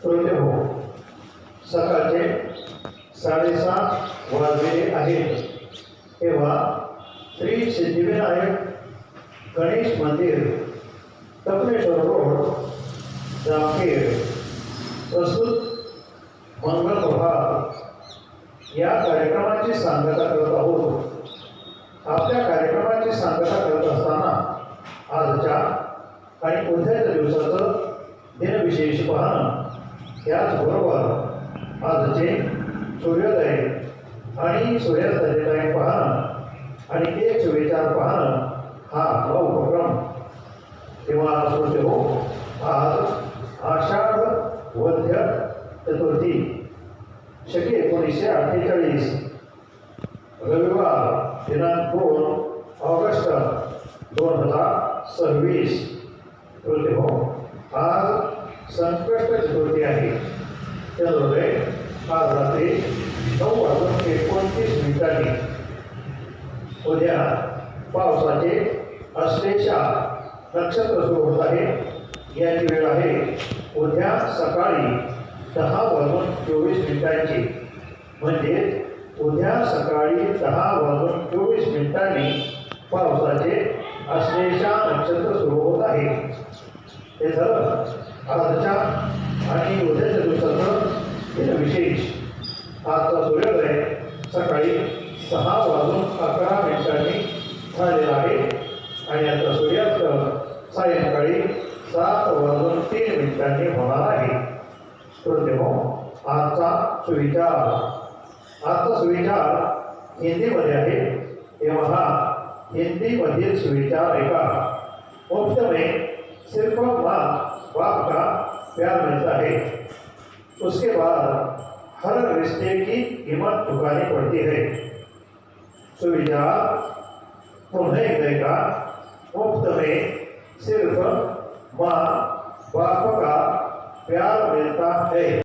श्रोते हो, सकाळचे 7:30 वाजलेले आहेत. तेव्हा श्री सिद्धिविनायक गणेश मंदिर, कपिलेश्वर रोड, जामखेड प्रस्तुत मंगल प्रभात या कार्यक्रमाची सांगता करत आहोत. आपल्या कार्यक्रमाची सांगता करत असताना आजच्या आणि उद्याच्या दिवसाचं दिनविशेष पाहणं, त्याचबरोबर आजचे सूर्योदय आणि सूर्यास्ताचे टाईम पाहणं आणि तेच विचार पाहणं हा आपला उपक्रम. तेव्हा श्रोते हो, आज आषाढ वद्य चतुर्थी शके 1948, रविवार दिनांक 2 ऑगस्ट 2026. श्रोते हो, आज संकष्ट चतुर्थी आहे. चंद्रोदय आज रात्री 9:29. उद्या पावसाचे अश्लेषा नक्षत्र सुरू होत आहे. याची वेळ आहे उद्या सकाळी 10:24. म्हणजे उद्या सकाळी 10:24 पावसाचे अश्लेषा नक्षत्र सुरू होत आहे. हे झालं आजच्या आणि उद्याच्या दिवसाचं दिनविशेष. आजचा सूर्योदय सकाळी 6:11 झालेला आहे आणि आता सूर्यास्त सायंकाळी 7:03 होणार आहे. श्रोते हो, आजचा सुविचार हिंदीमध्ये आहे. तेव्हा हा हिंदीमधील सुविचार ऐका. मुफ्त में सिर्फ माँ बाप का प्यार मिलता है, उसके बाद हर रिश्ते की कीमत चुकानी पड़ती है. सुविचार पुनः एकदा. मुफ्त में सिर्फ माँ बाप का प्यार मिलता है.